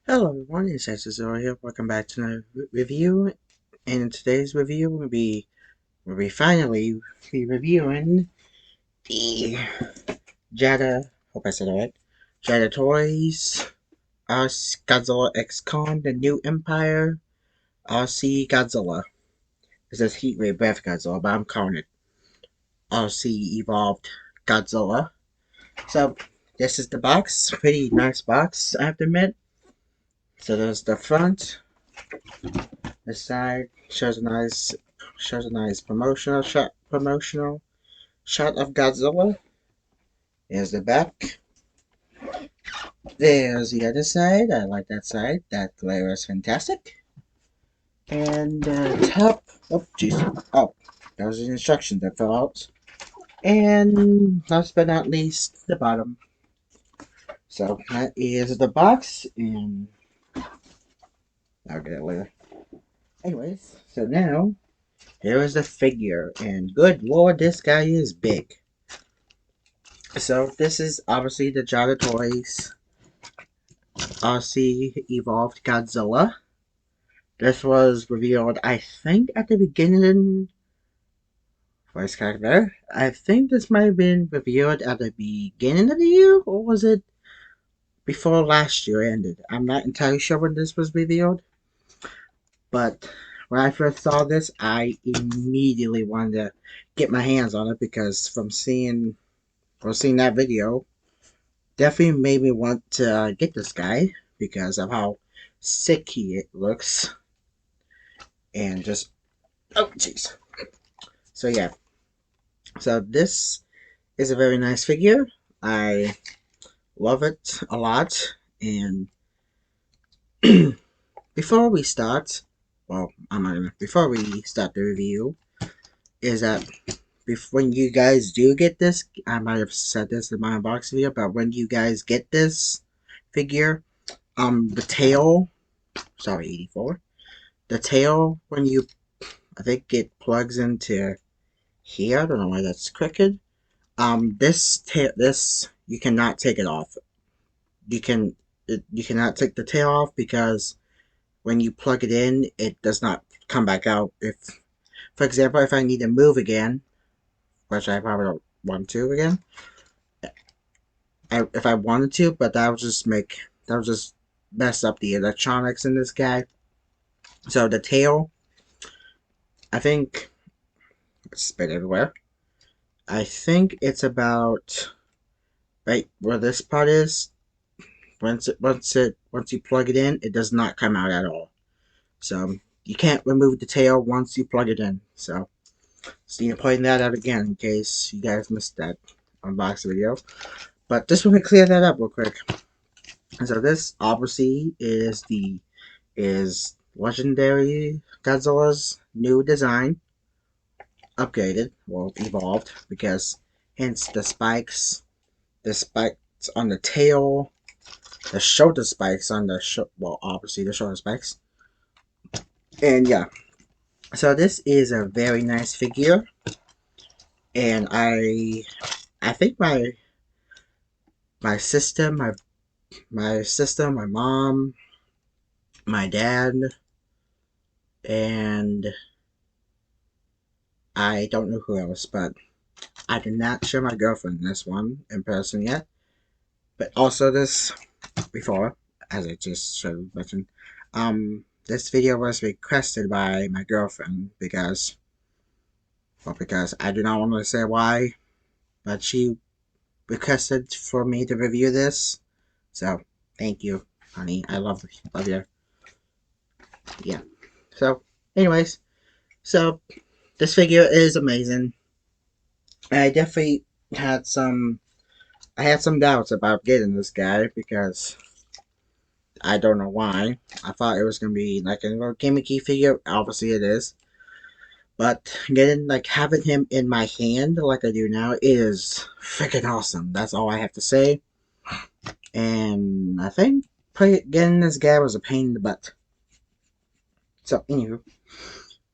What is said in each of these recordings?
Hello everyone, it's Zoro here. Welcome back to another review. And in today's review, we'll be finally reviewing the Jada. Hope I said it right. Jada Toys, Godzilla X Kong, the New Empire, RC Godzilla. It says Heat Ray Breath Godzilla, but I'm calling it RC Evolved Godzilla. So this is the box. Pretty nice box, I have to admit. So there's the front. This side shows a nice promotional shot of Godzilla. There's the back. There's the other side. I like that side. That glare is fantastic. And top. Oh, jeez. Oh, that was the instructions that fell out. And last but not least, the bottom. So that is the box, and I'll get it later. Anyways, so now here is the figure, and good lord, this guy is big. So this is obviously the Jada Toys RC Evolved Godzilla. This was revealed, I think, at the beginning. Voice character. I think this might have been revealed at the beginning of the year, or was it before last year ended? I'm not entirely sure when this was revealed, but when I first saw this, I immediately wanted to get my hands on it because from seeing that video, definitely made me want to get this guy because of how sick he looks and just oh jeez. So yeah, so this is a very nice figure. I love it a lot. And before we start, well, I'm not gonna. Before we start the review, is that when you guys do get this, I might have said this in my unboxing video, but when you guys get this figure, the tail, sorry, 84. The tail, when you, I think it plugs into here. I don't know why that's crooked. This you cannot take it off. You cannot take the tail off because when you plug it in, it does not come back out. If, for example, if I need to move again, which I probably don't want to again, if I wanted to, but that would just mess up the electronics in this guy. So the tail, I think, it's spit everywhere. I think it's about right where this part is. Once you plug it in, it does not come out at all. So you can't remove the tail once you plug it in. So need to point that out again in case you guys missed that unboxing video. But just want to clear that up real quick. So this obviously is legendary Godzilla's new design, upgraded, well evolved, because hence the spikes on the tail, the shoulder spikes on the well, obviously the shoulder spikes, and yeah. So this is a very nice figure, and I think my mom, my dad, and I don't know who else, but I did not show my girlfriend this one in person yet. But also this before, as I just mentioned, this video was requested by my girlfriend because I do not want to say why, but she requested for me to review this. So thank you, honey. I love you. Yeah. So, anyways, so this figure is amazing. I definitely had some I had some doubts about getting this guy because I don't know why. I thought it was gonna be like a little gimmicky figure. Obviously it is. But having him in my hand like I do now is freaking awesome. That's all I have to say. And I think getting this guy was a pain in the butt. So anywho,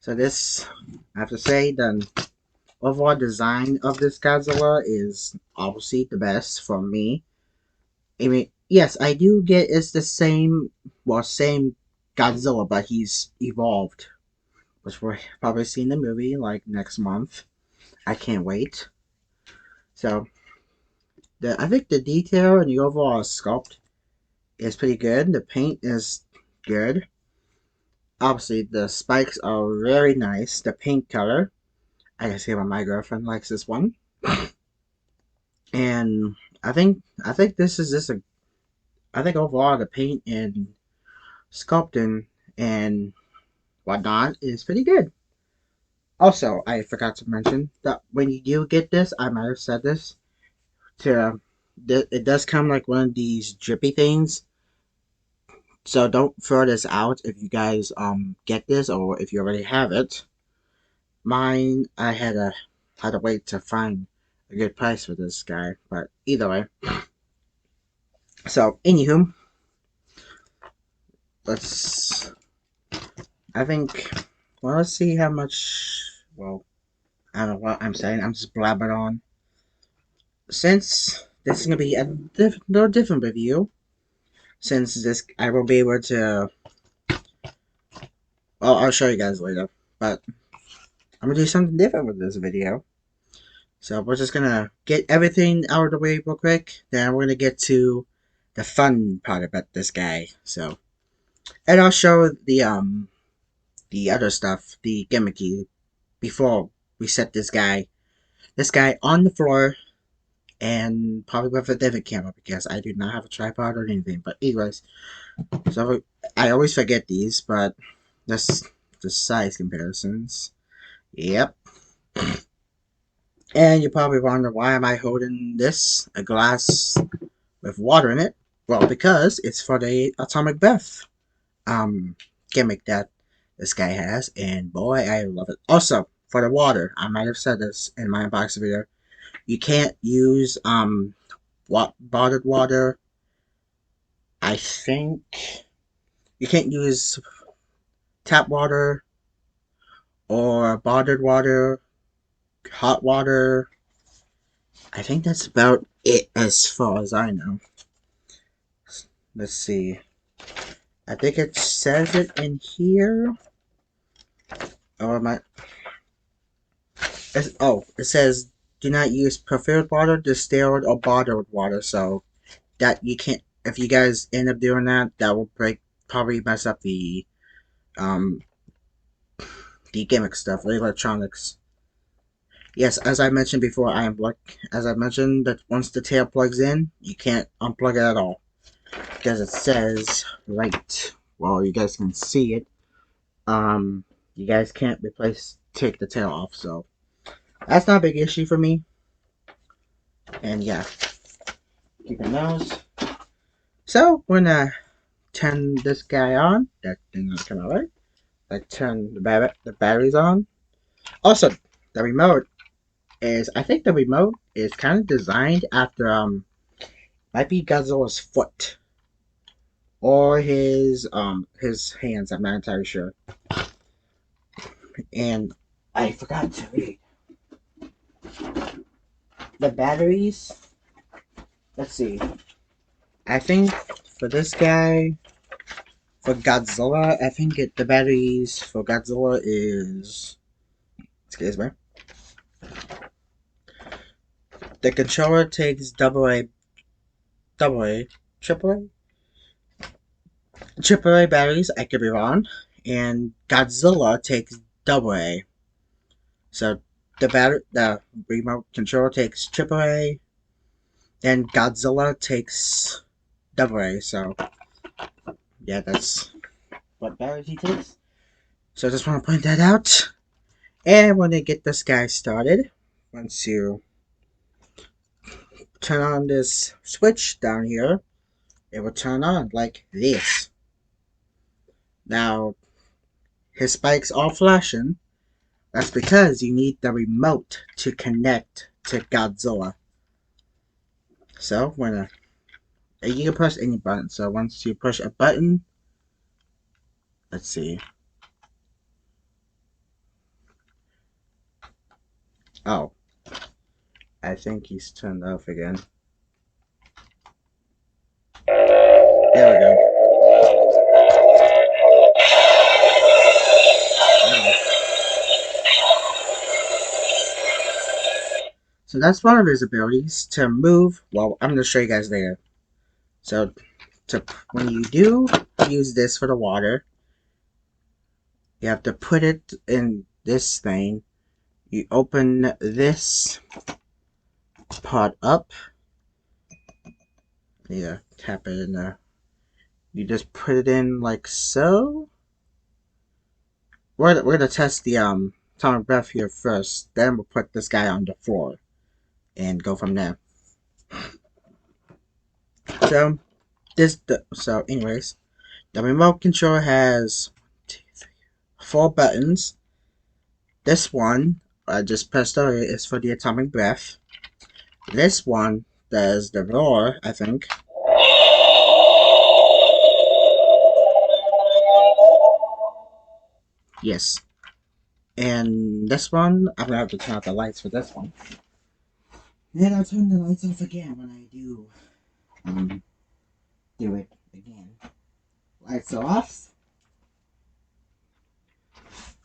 so this I have to say the overall design of this Godzilla is obviously the best for me. I mean, Yes, I do get it's the same, well, same Godzilla, but he's evolved, which we'll probably see in the movie like next month. I can't wait. So, I think the detail and the overall sculpt is pretty good. The paint is good. Obviously, the spikes are very nice. The pink color, I can see why my girlfriend likes this one. And I think this is just a. I think overall the paint and sculpting and whatnot is pretty good. Also, I forgot to mention that when you do get this, I might have said this. To it does come like one of these drippy things. So don't throw this out if you guys get this or if you already have it. Mine, I had to wait to find a good price for this guy, but either way. So anywho, let's. I think. Well, let's see how much. Well, I don't know what I'm saying. I'm just blabbering on. Since this is gonna be a little different review, since this I will be able to. Well, I'll show you guys later, but I'm gonna do something different with this video. So we're just gonna get everything out of the way real quick. Then we're gonna get to the fun part about this guy. So, and I'll show the other stuff, the gimmicky, before we set this guy on the floor, and probably with a different camera because I do not have a tripod or anything. But anyways, so I always forget these, but that's the size comparisons. Yep. And you probably wonder why am I holding this, a glass with water in it? Well, because it's for the atomic breath um gimmick that this guy has, and boy, I love it. Also, for the water, I might have said this in my unboxing video. You can't use bottled water. I think you can't use tap water or bottled water, hot water. I think that's about it as far as I know. Let's see. I think it says it in here. Or am I? It says do not use preferred water, distilled, or bottled water. So that you can't. If you guys end up doing that, that will probably mess up um the gimmick stuff, the electronics. Yes, as I mentioned before, as I mentioned that once the tail plugs in, you can't unplug it at all because it says right. Well, you guys can see it. You guys can't take the tail off, so that's not a big issue for me. And yeah, keeping those. So we're gonna turn this guy on. That thing not come out right. I turn the batteries on. Also, the remote I think the remote is kind of designed after might be Godzilla's foot or his hands. I'm not entirely sure. And I forgot to read the batteries. Let's see. I think for this guy, for Godzilla, I think the batteries for Godzilla is. Excuse me. The controller takes double A, triple A batteries. I could be wrong. And Godzilla takes double A. So the remote control takes triple A, and Godzilla takes double A. So yeah, that's what batteries he takes. So I just want to point that out. And when they get this guy started, once you turn on this switch down here, it will turn on like this. Now his spikes are flashing. That's because you need the remote to connect to Godzilla. So when you can press any button. So once you push a button, let's see. Oh, I think he's turned off again. that's one of his abilities to move. Well, I'm gonna show you guys later. So, when you do use this for the water, you have to put it in this thing. You open this part up. Yeah, tap it in there. You just put it in like so. We're gonna test the atomic breath here first. Then we'll put this guy on the floor and go from there. So anyways, the remote control has 4 buttons. This one I just pressed earlier is for the atomic breath. This one does the roar, I think. Yes. And this one, I'm gonna have to turn off the lights for this one. And I'll turn the lights off again when I do it again. Lights are off.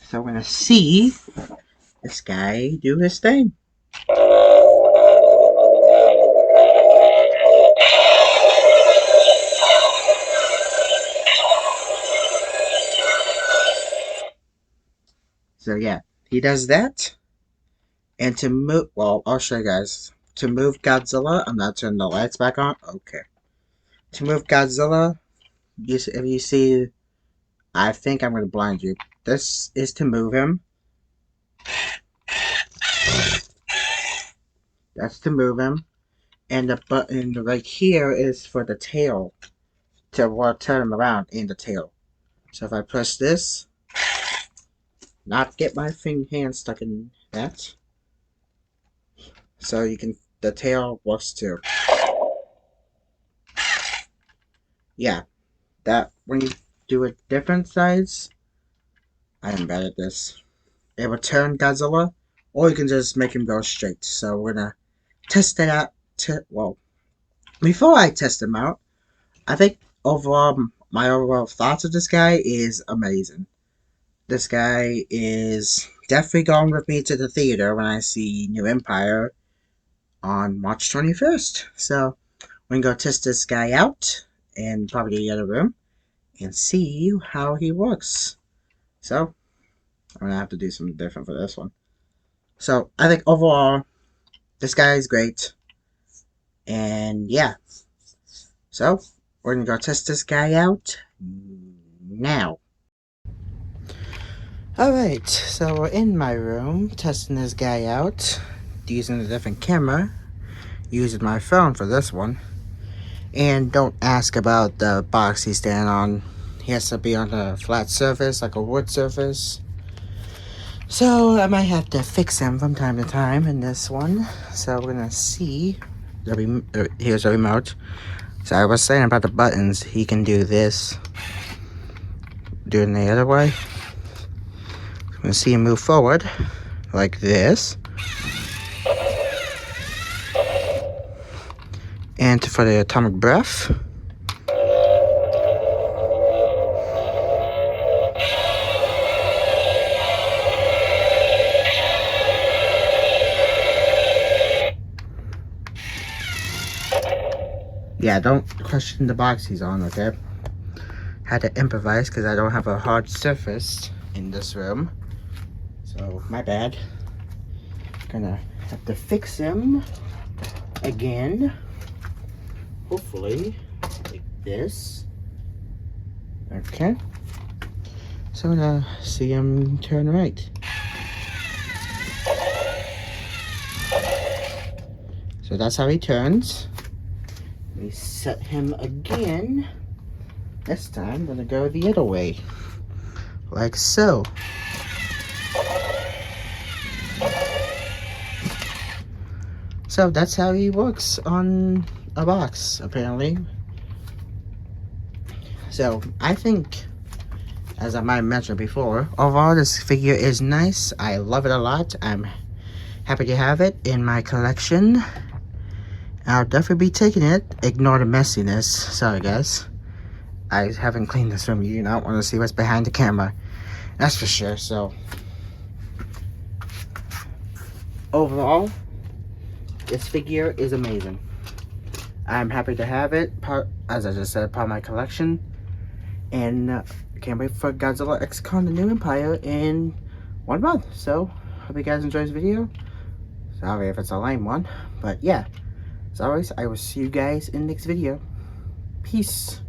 So we're gonna see this guy do his thing. So yeah, he does that. And to move, well, I'll show you guys. To move Godzilla, I'm not turning the lights back on. Okay. To move Godzilla, if you see, I think I'm going to blind you. This is to move him. That's to move him. And the button right here is for the tail. To turn him around in the tail. So if I press this, not get my hand stuck in that. So the tail works too. Yeah, that when you do it different sides, I am bad at this. It will turn Godzilla, or you can just make him go straight. So we're gonna test it out. Well, before I test him out, I think my overall thoughts of this guy is amazing. This guy is definitely going with me to the theater when I see New Empire on March 21st. So we're gonna go test this guy out in probably the other room and see how he works. So I'm gonna have to do something different for this one. So I think overall, this guy is great. And yeah. So we're gonna go test this guy out now. Alright, so we're in my room testing this guy out using a different camera, using my phone for this one. And don't ask about the box he's standing on. He has to be on a flat surface, like a wood surface. So I might have to fix him from time to time in this one. So we're gonna see. Here's the remote. So I was saying about the buttons. He can do this. Do it the other way. I'm gonna see him move forward like this. And for the atomic breath. Yeah, don't question the box he's on, okay? Had to improvise because I don't have a hard surface in this room. So, my bad. Gonna have to fix him again. Hopefully, like this. Okay. So I'm gonna see him turn right. So that's how he turns. We set him again. This time, I'm gonna go the other way. Like so. So that's how he works on a box, apparently. So I think, as I might have mentioned before, overall this figure is nice. I love it a lot. I'm happy to have it in my collection. I'll definitely be taking it. Ignore the messiness. Sorry guys. I haven't cleaned this room. You do not want to see what's behind the camera. That's for sure. So overall, This figure is amazing. I'm happy to have it, as I just said, part of my collection. And can't wait for Godzilla X Con the New Empire in 1 month. So, hope you guys enjoy this video. Sorry if it's a lame one. But yeah, as always, I will see you guys in the next video. Peace.